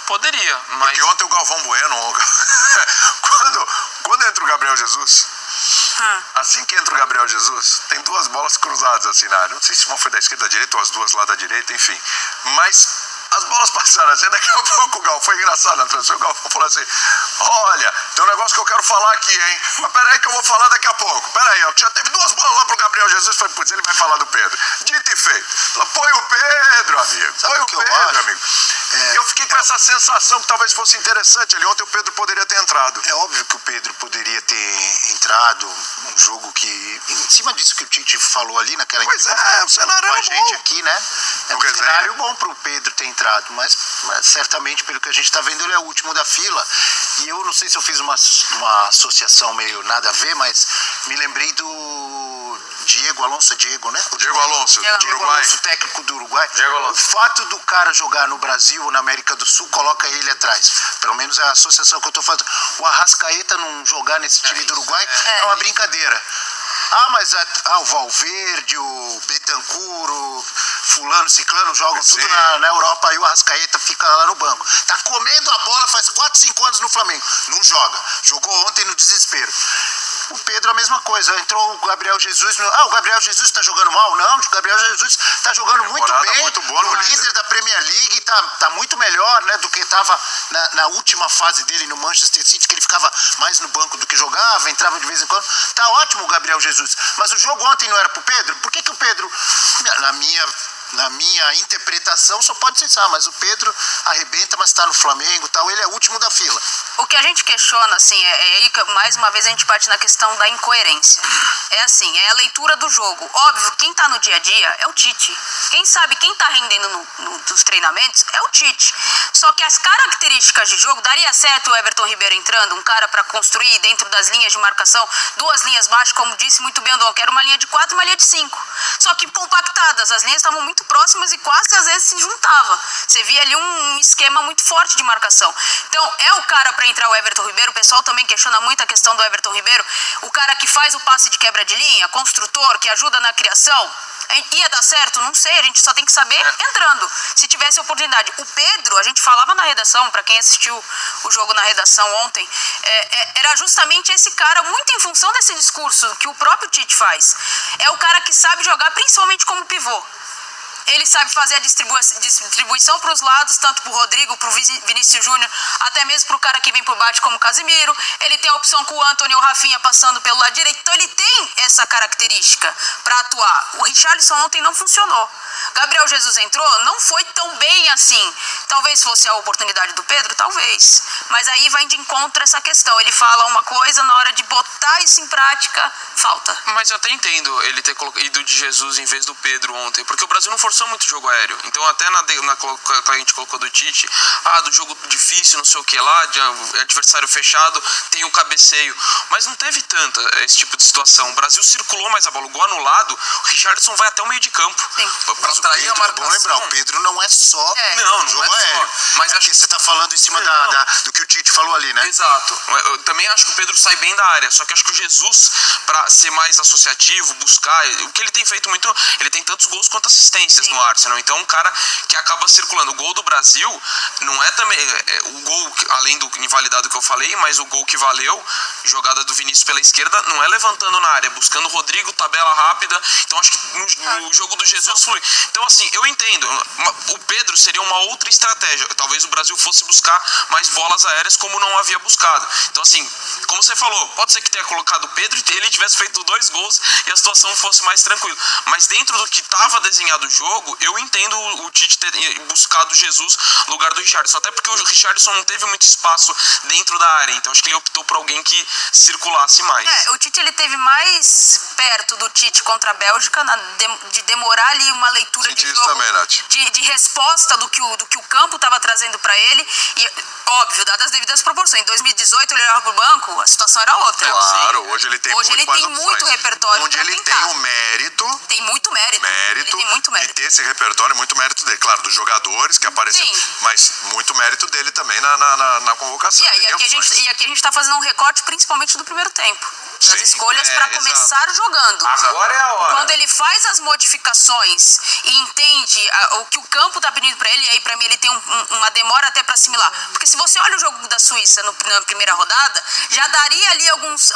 Poderia, mas... Porque ontem o Galvão Bueno, quando entra o Gabriel Jesus, assim que entra o Gabriel Jesus, tem duas bolas cruzadas assim na área. Não sei se uma foi da esquerda da direita ou as duas lá da direita, enfim. Mas as bolas passaram assim, daqui a pouco o Galvão, foi engraçado na transmissão, o Galvão falou assim: olha, tem um negócio que eu quero falar aqui, hein? Mas peraí que eu vou falar daqui a pouco. Peraí, ó, já teve duas bolas lá pro Gabriel Jesus, foi, putz, ele vai falar do Pedro. Dito e feito. Põe o Pedro, amigo. Põe o Pedro, amigo. Eu fiquei com essa sensação que talvez fosse interessante ali. Ontem o Pedro poderia ter entrado. É óbvio que o Pedro poderia ter entrado num jogo que, em cima disso que o Tite falou ali naquela entrevista, o cenário com a era gente bom aqui, né? É um cenário bom pro Pedro ter entrado, mas certamente, pelo que a gente tá vendo, ele é o último da fila. E eu não sei se eu fiz uma associação meio nada a ver, mas me lembrei do Diego Alonso, né? Diego Alonso, do Uruguai. Alonso, técnico do Uruguai. Alonso. O fato do cara jogar no Brasil ou na América do Sul coloca ele atrás. Pelo menos é a associação que eu tô fazendo. O Arrascaeta não jogar nesse time do Uruguai é uma brincadeira. Mas o Valverde, o Bentancur, o fulano, ciclano jogam tudo na Europa, aí o Arrascaeta fica lá no banco. Tá comendo a bola faz 4, 5 anos no Flamengo. Não joga. Jogou ontem no desespero. O Pedro a mesma coisa, entrou o Gabriel Jesus, o Gabriel Jesus tá jogando mal? Não, o Gabriel Jesus tá jogando muito bem, muito boa no líder da Premier League, tá muito melhor, né, do que tava na última fase dele no Manchester City, que ele ficava mais no banco do que jogava, entrava de vez em quando. Tá ótimo o Gabriel Jesus, mas o jogo ontem não era pro Pedro? Por que o Pedro, na minha interpretação, só pode ser mas o Pedro arrebenta, mas tá no Flamengo e tal, ele é o último da fila. O que a gente questiona, assim, é aí que mais uma vez a gente bate na questão da incoerência. É assim, é a leitura do jogo. Óbvio, quem tá no dia a dia é o Tite. Quem sabe, quem tá rendendo nos treinamentos é o Tite. Só que as características de jogo, daria certo o Everton Ribeiro entrando, um cara para construir dentro das linhas de marcação, duas linhas baixas, como disse muito bem o Dom, que era uma linha de 4 e uma linha de 5. Só que compactadas, as linhas estavam muito próximas e quase às vezes se juntava. Você via ali um esquema muito forte de marcação. Então, é o cara para entrar o Everton Ribeiro. O pessoal também questiona muito a questão do Everton Ribeiro. O cara que faz o passe de quebra de linha, construtor, que ajuda na criação. Ia dar certo? Não sei, a gente só tem que saber entrando, se tivesse oportunidade. O Pedro, a gente falava na redação, para quem assistiu o jogo na redação ontem, era justamente esse cara, muito em função desse discurso que o próprio Tite faz. É o cara que sabe jogar principalmente como pivô. Ele sabe fazer a distribuição para os lados, tanto para o Rodrigo, para o Vinícius Júnior, até mesmo para o cara que vem por baixo como o Casemiro. Ele tem a opção com o Antony ou o Rafinha passando pelo lado direito. Então ele tem essa característica para atuar. O Richarlison ontem não funcionou. Gabriel Jesus entrou, não foi tão bem assim. Talvez fosse a oportunidade do Pedro, talvez. Mas aí vai de encontro essa questão. Ele fala uma coisa, na hora de botar isso em prática, falta. Mas eu até entendo ele ter ido de Jesus em vez do Pedro ontem, porque o Brasil não forçou muito jogo aéreo. Então até que a gente colocou do Tite, do jogo difícil, não sei o que lá, de adversário fechado, tem o cabeceio. Mas não teve tanta esse tipo de situação. O Brasil circulou mais a bola. O gol anulado, o Richarlison vai até o meio de campo. Para atrair a marcação. É bom lembrar, o Pedro não é só não jogo é aéreo. Mas acho que você tá falando em cima do que o Tite falou ali, né? Exato. Eu também acho que o Pedro sai bem da área, só que acho que o Jesus, para ser mais associativo, buscar, o que ele tem feito muito, ele tem tantos gols quanto assistências no Arsenal. Então, um cara que acaba circulando. O gol do Brasil não é também o gol, além do invalidado que eu falei, mas o gol que valeu, jogada do Vinícius pela esquerda, não é levantando na área, buscando o Rodrigo, tabela rápida. Então, acho que no jogo do Jesus flui. Então, assim, eu entendo. O Pedro seria uma outra estratégia. Talvez o Brasil fosse buscar mais bolas aéreas como não havia buscado. Então, assim, como você falou, pode ser que tenha colocado o Pedro e ele tivesse feito 2 gols e a situação fosse mais tranquila. Mas dentro do que estava desenhado o jogo, eu entendo o Tite ter buscado Jesus no lugar do Richarlison. Até porque o Richarlison não teve muito espaço dentro da área. Então, acho que ele optou por alguém que circulasse mais. O Tite, ele teve mais perto do Tite contra a Bélgica, de demorar ali uma leitura de jogo, também, Nath. de resposta do que o campo estava trazendo para ele. E, óbvio, dadas as devidas proporções. Em 2018, ele olhava pro banco, a situação era outra. Claro, hoje ele tem muito repertório. Onde ele tem o mérito. Tem muito mérito. Ele tem muito mérito. E ter esse repertório, muito mérito dele. Claro, dos jogadores que apareceram, mas muito mérito dele também na convocação. E aqui a gente tá fazendo um recorte principalmente do primeiro tempo. das escolhas para começar jogando. Agora é a hora. Quando ele faz as modificações e entende o que o campo tá pedindo para ele, e aí para mim ele tem uma demora até para assimilar. Porque se você olha o jogo da Suíça na primeira rodada, já daria ali alguns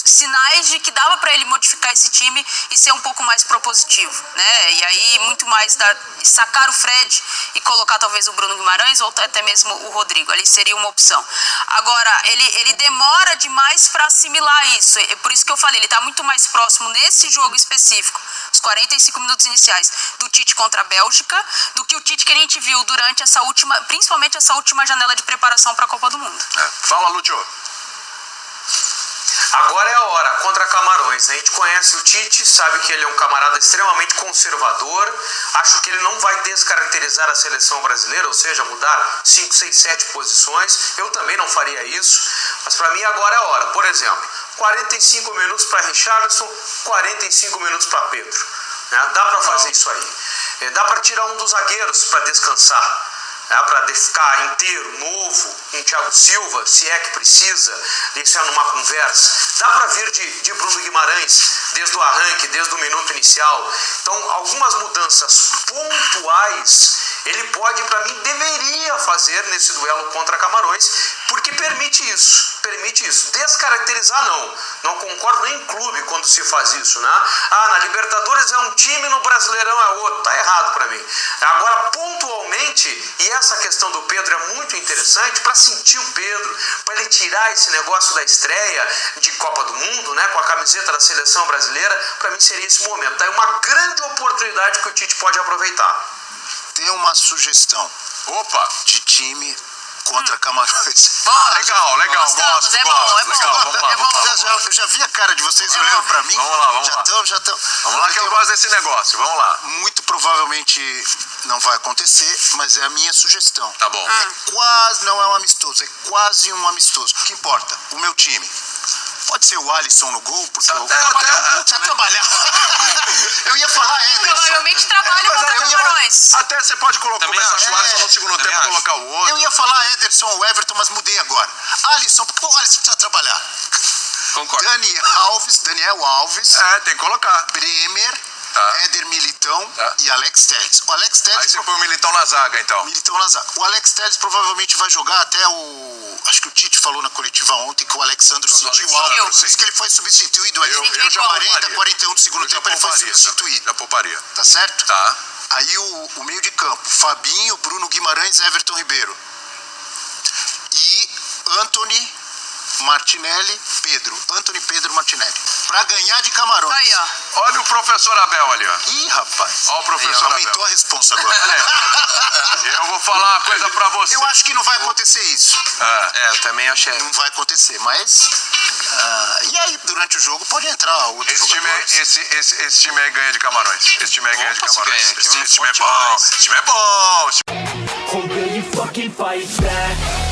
sinais de que dava para ele modificar esse time e ser um pouco mais propositivo, né? E aí muito mais sacar o Fred e colocar talvez o Bruno Guimarães ou até mesmo o Rodrigo, ali seria uma opção. Agora, ele demora demais para assimilar isso, por isso que eu falei, ele tá muito mais próximo nesse jogo específico, os 45 minutos iniciais, do Tite contra a Bélgica, do que o Tite que a gente viu durante essa última, principalmente essa última janela de preparação para a Copa do Mundo. Fala, Lúcio. Agora é a hora, contra Camarões. A gente conhece o Tite, sabe que ele é um camarada extremamente conservador. Acho que ele não vai descaracterizar a seleção brasileira, ou seja, mudar 5, 6, 7 posições. Eu também não faria isso, mas para mim agora é a hora. Por exemplo, 45 minutos para Richarlison, 45 minutos para Pedro. Dá para fazer isso aí. Dá para tirar um dos zagueiros para descansar. Para ficar inteiro, novo, um Thiago Silva, se é que precisa, deixar numa conversa. Dá para vir de Bruno Guimarães desde o arranque, desde o minuto inicial. Então, algumas mudanças pontuais ele pode, para mim, deveria fazer nesse duelo contra Camarões, porque permite isso. Descaracterizar, não concordo nem em clube quando se faz isso, né? Na Libertadores é um time, no Brasileirão é outro. Tá errado para mim. Agora, pontualmente, e essa questão do Pedro é muito interessante, para sentir o Pedro, para ele tirar esse negócio da estreia de Copa do Mundo, né, com a camiseta da seleção brasileira, para mim seria esse momento. Tá aí uma grande oportunidade que o Tite pode aproveitar. Tem uma sugestão. Opa! De time contra Camarões. Legal, gosto. Bom. Legal, vamos lá. Eu já vi a cara de vocês olhando pra mim. Vamos lá. Já estão. Vamos lá que eu gosto desse negócio, vamos lá. Muito provavelmente não vai acontecer, mas é a minha sugestão. Tá bom. Não é um amistoso, é quase um amistoso. O que importa? O meu time. Pode ser o Alisson no gol, porque precisa trabalhar. Eu ia falar Ederson. Provavelmente trabalha contra Camarões. Até você pode começar o Alisson no segundo tempo e colocar o outro. Eu ia falar Ederson ou Everton, mas mudei agora. Alisson, porque o Alisson precisa trabalhar. Concordo. Daniel Alves. Tem que colocar. Bremer. Tá. Éder Militão e Alex Telles. O Alex Telles. Aí você põe o Militão na zaga, então. O Alex Telles provavelmente vai jogar até o. Acho que o Tite falou na coletiva ontem que o Alexandre sentiu algo. Por isso que ele foi substituído ali. Eu já 41 do segundo tempo ele foi substituído. Já pouparia. Tá certo? Tá. Aí o meio de campo: Fabinho, Bruno Guimarães, Everton Ribeiro. E Antony, Martinelli, Pedro. Antony, Pedro, Martinelli. Pra ganhar de Camarões. Aí, ó. Olha o professor Abel ali, ó. Ih, rapaz. Olha o professor Abel. Aumentou a responsa agora. Eu vou falar uma coisa pra você. Eu acho que não vai acontecer isso. Eu também achei. Não vai acontecer, mas... e aí, durante o jogo, pode entrar outros jogadores. Esse time aí ganha de Camarões. Esse time aí ganha de Camarões. Ganha, Esse time é bom. Esse time é bom. Oh, will you fucking fight back?